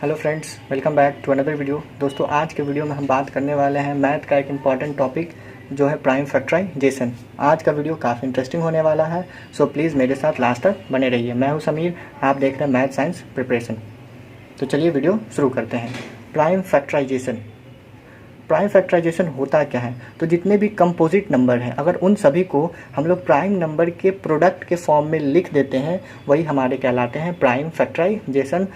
Hello friends, welcome back to another video. दोस्तों, आज के वीडियो में हम बात करने वाले हैं मैथ का एक इम्पॉर्टेंट टॉपिक जो है प्राइम फैक्टराइजेशन। आज का वीडियो काफ़ी इंटरेस्टिंग होने वाला है, सो प्लीज़ मेरे साथ लास्ट तक बने रहिए। मैं हूं समीर, आप देख रहे हैं मैथ साइंस प्रिपरेशन। तो चलिए वीडियो शुरू करते हैं। Prime factorisation. प्राइम फैक्टराइजेशन होता क्या है? तो जितने भी कंपोजिट नंबर हैं, अगर उन सभी को हम लोग प्राइम नंबर के प्रोडक्ट के फॉर्म में लिख देते हैं, वही हमारे कहलाते हैं प्राइम फैक्टराइजेशन।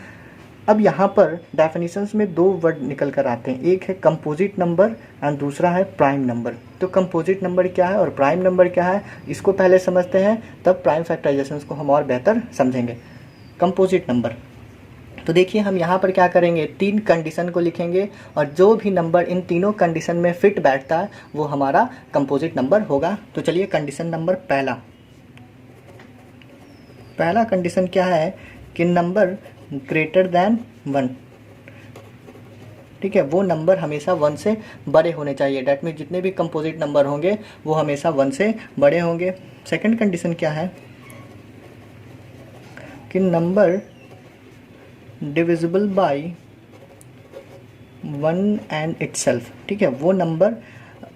अब यहाँ पर डेफिनेशंस में दो वर्ड निकल कर आते हैं, एक है कंपोजिट नंबर एंड दूसरा है प्राइम नंबर। तो कंपोजिट नंबर क्या है और प्राइम नंबर क्या है, इसको पहले समझते हैं, तब प्राइम फैक्टराइजेशन को हम और बेहतर समझेंगे। कंपोजिट नंबर, तो देखिए हम यहाँ पर क्या करेंगे, तीन कंडीशन को लिखेंगे और जो भी नंबर इन तीनों कंडीशन में फिट बैठता है वो हमारा कंपोजिट नंबर होगा। तो चलिए कंडीशन नंबर पहला कंडीशन क्या है कि नंबर ग्रेटर देन 1, ठीक है, वो नंबर हमेशा 1 से बड़े होने चाहिए। डैट मीन जितने भी कंपोजिट नंबर होंगे वो हमेशा 1 से बड़े होंगे। सेकंड कंडीशन क्या है कि number divisible by 1 and itself, ठीक है, वो नंबर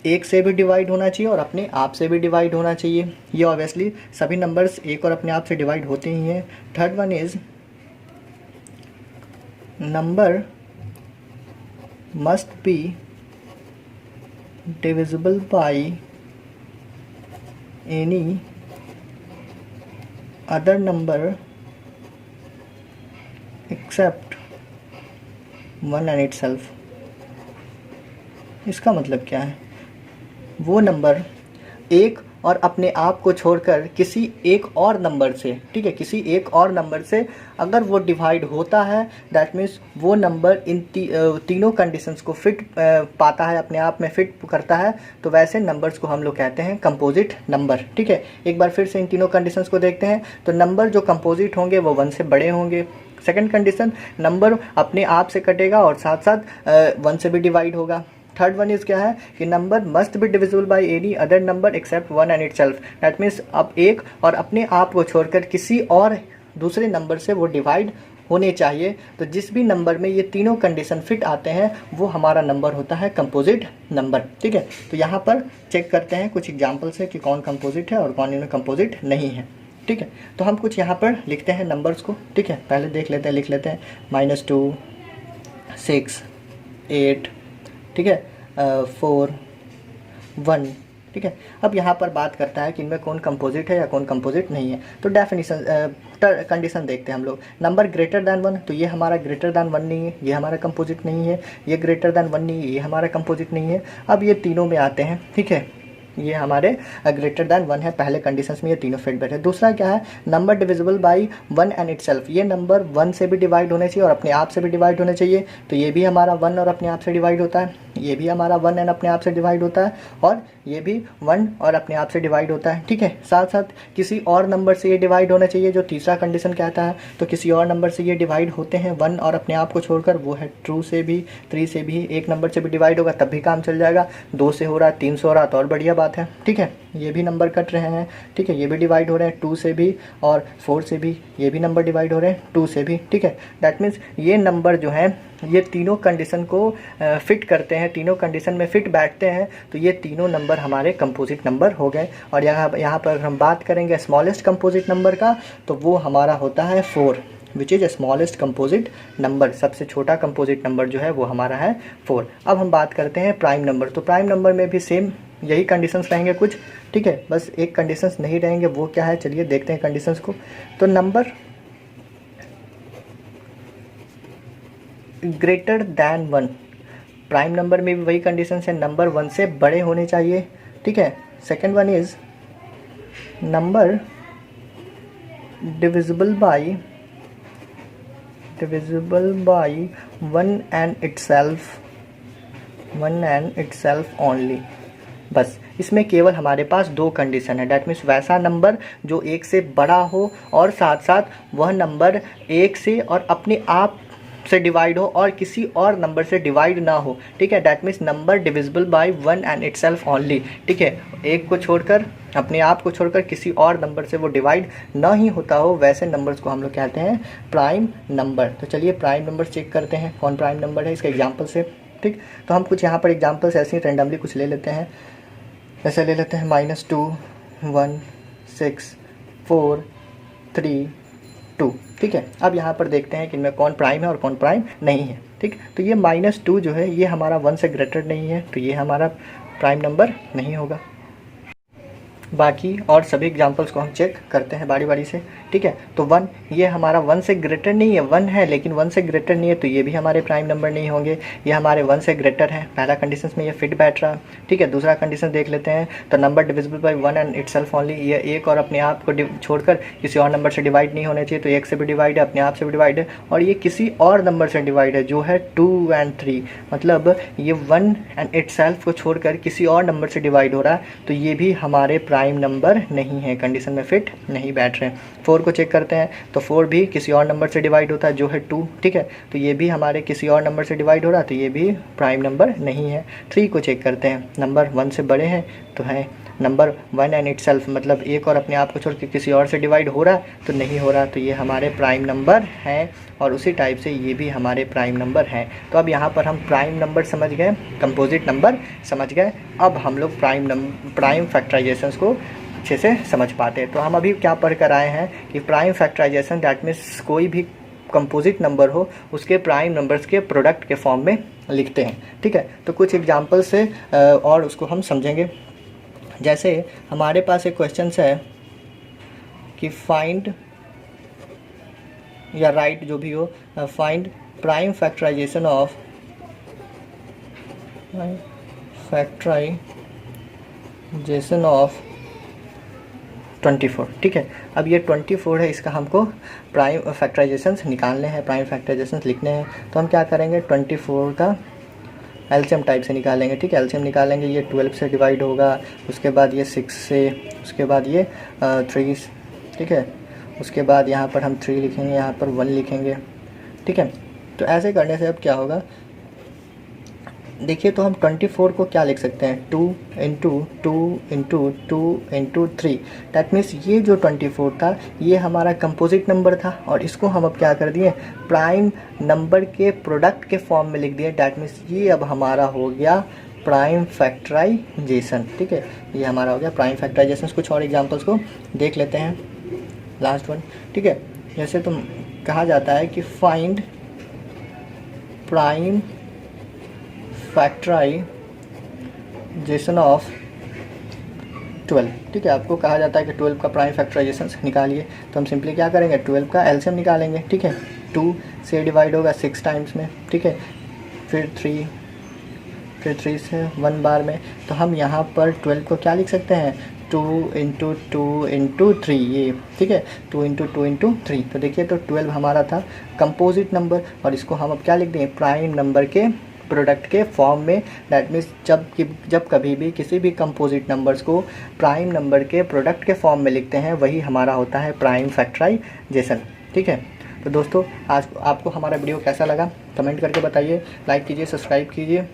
एक से भी डिवाइड होना चाहिए और अपने आप से भी डिवाइड होना चाहिए। ये ऑब्वियसली सभी नंबर्स एक और अपने आप से डिवाइड होते ही हैं। Third one is number must be divisible by any other number except 1 and itself। इसका मतलब क्या है, वो नंबर एक और अपने आप को छोड़कर किसी एक और नंबर से, ठीक है, किसी एक और नंबर से अगर वो डिवाइड होता है, दैट मीन्स वो नंबर इन तीनों कंडीशंस को फिट पाता है, अपने आप में फिट करता है, तो वैसे नंबर्स को हम लोग कहते हैं कंपोजिट नंबर। ठीक है, एक बार फिर से इन तीनों कंडीशंस को देखते हैं। तो नंबर जो कंपोजिट होंगे वो 1 से बड़े होंगे। सेकेंड कंडीशन, नंबर अपने आप से कटेगा और साथ साथ 1 से भी डिवाइड होगा। थर्ड वन इज क्या है कि number must be divisible by any other number except 1 and itself. That means अब एक और अपने आप को छोड़कर किसी और दूसरे नंबर से वो डिवाइड होने चाहिए। तो जिस भी नंबर में ये तीनों कंडीशन फिट आते हैं वो हमारा नंबर होता है कंपोजिट नंबर। ठीक है, तो यहाँ पर चेक करते हैं कुछ एग्जाम्पल से कि कौन कंपोजिट है और कौन इनमें कंपोजिट नहीं है। ठीक है, तो हम कुछ यहाँ पर लिखते हैं नंबर्स को। ठीक है, पहले देख लेते हैं, लिख लेते हैं -2, 6, 8, ठीक है, 4, 1। ठीक है, अब यहाँ पर बात करता है कि इनमें कौन कंपोजिट है या कौन कंपोजिट नहीं है। तो डेफिनेशन कंडीशन देखते हैं हम लोग। नंबर ग्रेटर दैन 1, तो ये हमारा ग्रेटर दैन 1 नहीं है, ये हमारा कंपोजिट नहीं है। ये ग्रेटर दैन 1 नहीं है, ये हमारा कंपोजिट नहीं है। अब ये तीनों में आते हैं, ठीक है, ये हमारे ग्रेटर दैन 1 है। पहले कंडीशंस में ये तीनों फिट बैठे। दूसरा क्या है, number divisible by 1 and itself. ये नंबर 1 से भी डिवाइड होने चाहिए और अपने आप से भी डिवाइड होने चाहिए। तो ये भी हमारा 1 और अपने आप से डिवाइड होता है, ये भी हमारा 1 एंड अपने आप से डिवाइड होता है, और ये भी 1 और अपने आप से डिवाइड होता है। ठीक है, साथ साथ किसी और नंबर से ये डिवाइड होना चाहिए, जो तीसरा कंडीशन कहता है। तो किसी और नंबर से ये डिवाइड होते हैं 1 और अपने आप को छोड़कर, वो है 2 से भी, 3 से भी, एक नंबर से भी डिवाइड होगा तब भी काम चल जाएगा। 2 से हो रहा है, 3 से हो रहा है तो और बढ़िया बात है। ठीक है, ये भी नंबर कट रहे हैं, ठीक है, ये भी डिवाइड हो रहे हैं 2 से भी और 4 से भी, ये भी नंबर डिवाइड हो रहे हैं 2 से भी। ठीक है, दैट मीन्स ये नंबर जो है ये तीनों कंडीशन को फिट करते हैं, तीनों कंडीशन में फिट बैठते हैं। तो ये तीनों नंबर हमारे कंपोजिट नंबर हो गए। और यहाँ पर हम बात करेंगे स्मॉलेस्ट कंपोजिट नंबर का, तो वो हमारा होता है 4, which is smallest composite number. सबसे छोटा कंपोजिट नंबर जो है वो हमारा है 4। अब हम बात करते हैं प्राइम नंबर। तो प्राइम नंबर में भी सेम यही कंडीशंस रहेंगे कुछ, ठीक है, बस एक कंडीशंस नहीं रहेंगे, वो क्या है चलिए देखते हैं कंडीशंस को। तो number greater than 1, prime number में भी वही कंडीशंस है, नंबर 1 से बड़े होने चाहिए। ठीक है, second one is number divisible by 1 and itself only. बस इसमें केवल हमारे पास 2 कंडीशन है। डैट मीन्स वैसा नंबर जो 1 से बड़ा हो और साथ साथ वह नंबर 1 से और अपने आप से डिवाइड हो और किसी और नंबर से डिवाइड ना हो, ठीक है, that means number divisible by one and itself only, ठीक है, एक को छोड़कर, अपने आप को छोड़कर किसी और नंबर से वो डिवाइड ना ही होता हो, वैसे नंबर्स को हम लोग कहते हैं प्राइम नंबर। तो चलिए प्राइम नंबर चेक करते हैं कौन प्राइम नंबर है इसका एग्जाम्पल से, ठीक। तो हम कुछ यहाँ पर एग्जाम्पल्स ऐसे ही रेंडमली कुछ ले लेते हैं, ऐसे ले लेते हैं -2 1 6 4 3 2, ठीक है। अब यहाँ पर देखते हैं कि इनमें कौन प्राइम है और कौन प्राइम नहीं है, ठीक। तो ये -2 जो है ये हमारा 1 से ग्रेटर नहीं है, तो ये हमारा प्राइम नंबर नहीं होगा। बाकी और सभी एग्जांपल्स को हम चेक करते हैं बारी बारी से, ठीक है। तो 1 ये हमारा 1 से ग्रेटर नहीं है, 1 है लेकिन 1 से ग्रेटर नहीं है, तो ये भी हमारे प्राइम नंबर नहीं होंगे। ये हमारे 1 से ग्रेटर है, पहला कंडीशन में ये फिट बैठ रहा, ठीक है। दूसरा कंडीशन देख लेते हैं, तो number divisible by 1 and itself only, ये एक और अपने आप को छोड़कर किसी और नंबर से डिवाइड नहीं होने चाहिए, तो एक से भी डिवाइड है, अपने आप से भी डिवाइड है, और ये किसी और नंबर से डिवाइड है जो है 2 एंड 3, मतलब ये 1 एंड इटसेल्फ को छोड़कर किसी और नंबर से डिवाइड हो रहा है, तो ये भी हमारे प्राइम नंबर नहीं है, कंडीशन में फिट नहीं बैठ रहे हैं। 4 को चेक करते हैं, तो 4 भी किसी और नंबर से डिवाइड होता है जो है 2, ठीक है, तो ये भी हमारे किसी और नंबर से डिवाइड हो रहा है, तो ये भी प्राइम नंबर नहीं है। 3 को चेक करते हैं, नंबर 1 से बड़े हैं, तो है नंबर 1 एंड इटसेल्फ, मतलब एक और अपने आप को छोड़ के किसी और से डिवाइड हो रहा है, तो नहीं हो रहा, तो ये हमारे प्राइम नंबर हैं, और उसी टाइप से ये भी हमारे प्राइम नंबर हैं। तो अब यहाँ पर हम प्राइम नंबर समझ गए, कंपोजिट नंबर समझ गए, अब हम लोग प्राइम फैक्टराइजेशंस को अच्छे से समझ पाते हैं। तो हम अभी क्या पढ़ कर आए हैं कि प्राइम फैक्टराइजेशन दैट मीन्स कोई भी कंपोजिट नंबर हो उसके प्राइम नंबर्स के प्रोडक्ट के फॉर्म में लिखते हैं, ठीक है। तो कुछ एग्जांपल से और उसको हम समझेंगे। जैसे हमारे पास एक क्वेश्चन है कि फाइंड या राइट जो भी हो, find prime factorization of factorization of 24, ठीक है। अब ये 24 है, इसका हमको प्राइम फैक्टराइजेशंस निकालने हैं, प्राइम फैक्टराइजेशंस लिखने हैं, तो हम क्या करेंगे 24 का एलसीएम टाइप से निकालेंगे, ठीक है। एलसीएम निकालेंगे, ये 12 से डिवाइड होगा, उसके बाद ये 6 से, उसके बाद ये 3, ठीक है, उसके बाद यहाँ पर हम 3 लिखेंगे, यहाँ पर 1 लिखेंगे, ठीक है। तो ऐसे करने से अब क्या होगा, देखिए, तो हम 24 को क्या लिख सकते हैं, 2 into 2 into 2 into 3, that means ये जो 24 था ये हमारा कंपोजिट नंबर था, और इसको हम अब क्या कर दिए प्राइम नंबर के प्रोडक्ट के फॉर्म में लिख दिए, दैट मीन्स ये अब हमारा हो गया प्राइम फैक्टराइजेशन, ठीक है, ये हमारा हो गया प्राइम फैक्टराइजेशन। कुछ और एग्जांपल्स को देख लेते हैं, लास्ट वन, ठीक है। जैसे तो कहा जाता है कि फाइंड प्राइम फैक्टराइजेशन ऑफ 12, ठीक है। आपको कहा जाता है कि 12 का प्राइम फैक्टराइजेशन निकालिए, तो हम सिंपली क्या करेंगे 12 का एलसीएम निकालेंगे, ठीक है। 2 से डिवाइड होगा 6 टाइम्स में, ठीक है, फिर 3 से 1 बार में, तो हम यहाँ पर 12 को क्या लिख सकते हैं 2 इंटू 2 इंटू 3, ये ठीक है, 2 इंटू 2 इंटू 3। तो देखिए, तो 12 हमारा था कंपोजिट नंबर, और इसको हम अब क्या लिख दें प्राइम नंबर के प्रोडक्ट के फॉर्म में, दैट मीन्स जब कभी भी किसी भी कंपोजिट नंबर्स को प्राइम नंबर के प्रोडक्ट के फॉर्म में लिखते हैं वही हमारा होता है प्राइम फैक्टराइजेशन, ठीक है। तो दोस्तों, आज आपको हमारा वीडियो कैसा लगा कमेंट करके बताइए, लाइक कीजिए, सब्सक्राइब कीजिए।